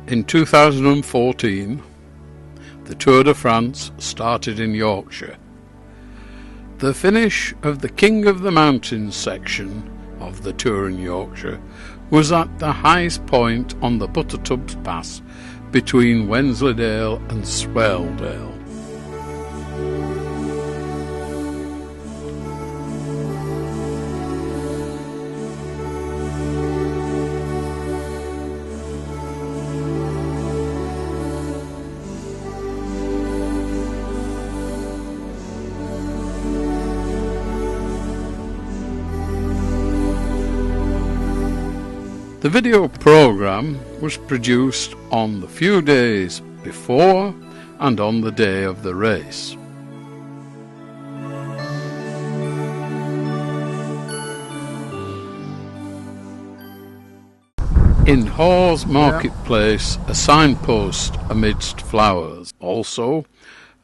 In 2014, the Tour de France started in Yorkshire. The finish of the King of the Mountains section of the Tour in Yorkshire was at the highest point on the Buttertubs Pass between Wensleydale and Swaledale. The video programme was produced on the few days before and on the day of the race. In Hawes marketplace, a signpost amidst flowers. Also,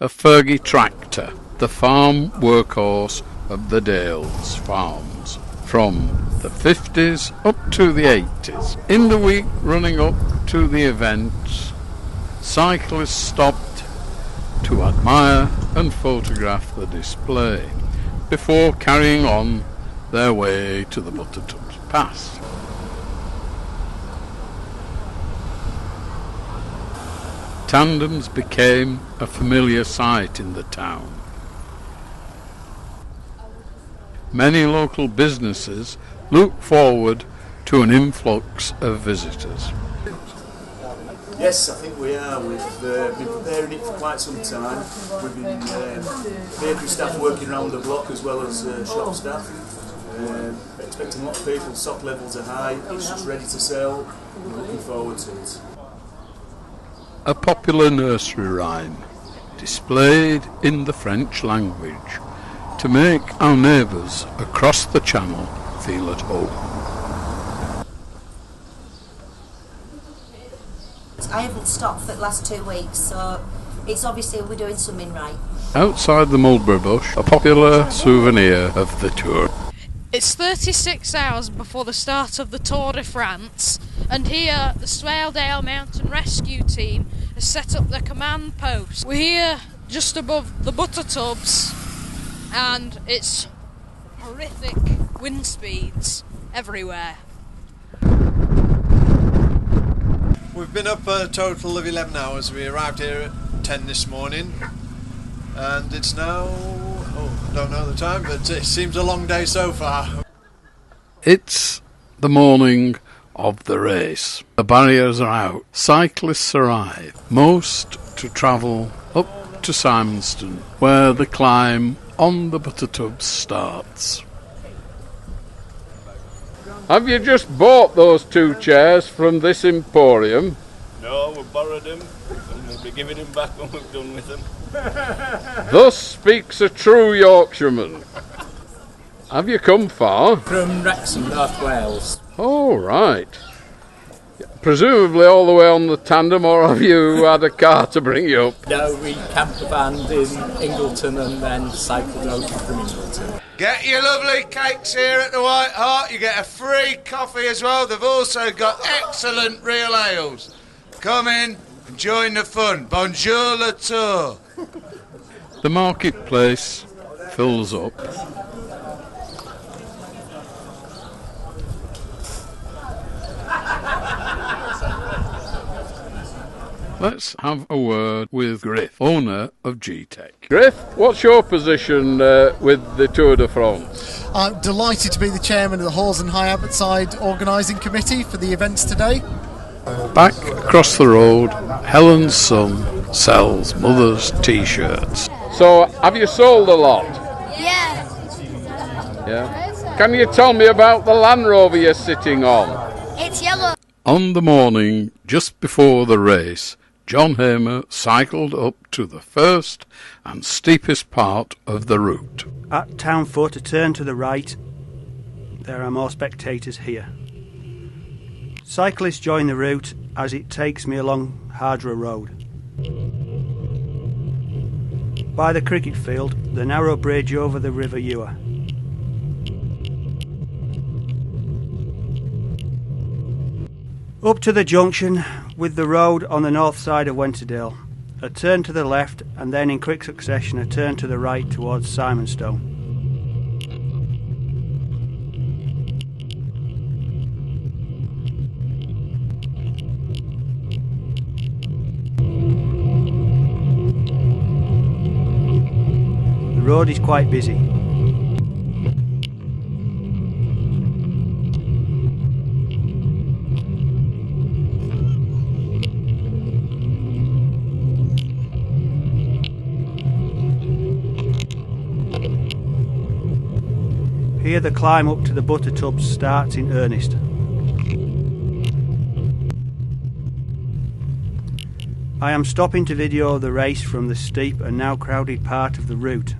a Fergie tractor, the farm workhorse of the Dales farms, from the 50s up to the 80s. In the week running up to the event, cyclists stopped to admire and photograph the display before carrying on their way to the Buttertubs Pass. Tandems became a familiar sight in the town. Many local businesses look forward to an influx of visitors. Yes, I think we are. We've been preparing it for quite some time. We've been bakery staff working around the block as well as shop staff. Expecting a lot of people, stock levels are high, it's just ready to sell. We're looking forward to it. A popular nursery rhyme displayed in the French language to make our neighbours across the channel feel at home. I haven't stopped for the last 2 weeks, so it's obviously we're doing something right. Outside the mulberry bush, a popular souvenir of the Tour. It's 36 hours before the start of the Tour de France, and here the Swaledale Mountain Rescue Team has set up their command post. We're here just above the Buttertubs, and it's horrific wind speeds everywhere. We've been up a total of 11 hours. We arrived here at 10 this morning, and it's now, I don't know the time, but it seems a long day so far. It's the morning of the race. The barriers are out. Cyclists arrive, most to travel up to Simonston, where the climb on the Buttertubs starts. Have you just bought those 2 chairs from this emporium? No, we borrowed them and we'll be giving them back when we've done with them. Thus speaks a true Yorkshireman. Have you come far? From Wrexham, North Wales. Oh, right. Presumably all the way on the tandem, or have you had a car to bring you up? No, we campervanned in Ingleton and then cycled over from Ingleton. Get your lovely cakes here at the White Hart. You get a free coffee as well. They've also got excellent real ales. Come in and join the fun. Bonjour le tour. The marketplace fills up. Let's have a word with Griff, owner of G-Tech. Griff, what's your position with the Tour de France? I'm delighted to be the chairman of the Hawes and High Abbotside organising committee for the events today. Back across the road, Helen's son sells mother's T-shirts. So, have you sold a lot? Yeah. Can you tell me about the Land Rover you're sitting on? It's yellow. On the morning just before the race, John Hamer cycled up to the first and steepest part of the route. At Townfoot, a turn to the right, there are more spectators here. Cyclists join the route as it takes me along Hardrow Road. By the cricket field, the narrow bridge over the River Ewer. Up to the junction, with the road on the north side of Wensleydale. A turn to the left and then in quick succession a turn to the right towards Simonstone. The road is quite busy. Here the climb up to the Buttertubs starts in earnest. I am stopping to video the race from the steep and now crowded part of the route.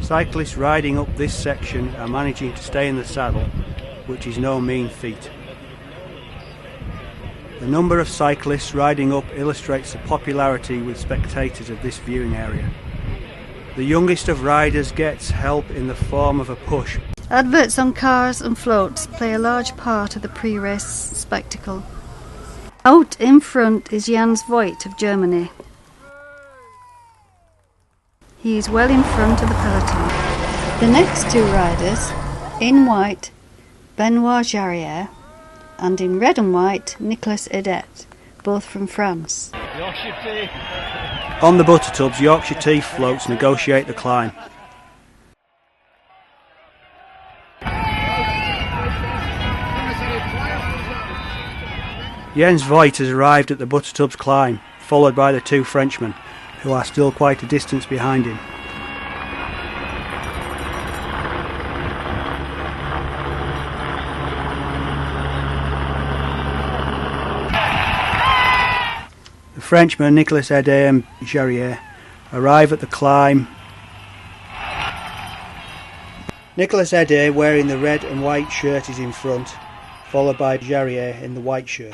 Cyclists riding up this section are managing to stay in the saddle, which is no mean feat. The number of cyclists riding up illustrates the popularity with spectators of this viewing area. The youngest of riders gets help in the form of a push. Adverts on cars and floats play a large part of the pre-race spectacle. Out in front is Jans Voigt of Germany. He is well in front of the peloton. The next two riders, in white, Benoit Jarriere, and in red and white, Nicolas Edet, both from France. On the Buttertubs, Yorkshire tea floats negotiate the climb. Jens Voigt has arrived at the Buttertubs climb, followed by the two Frenchmen, who are still quite a distance behind him. The Frenchmen Nicolas Edet and Jarriere arrive at the climb. Nicolas Edet, wearing the red and white shirt, is in front, followed by Jarriere in the white shirt.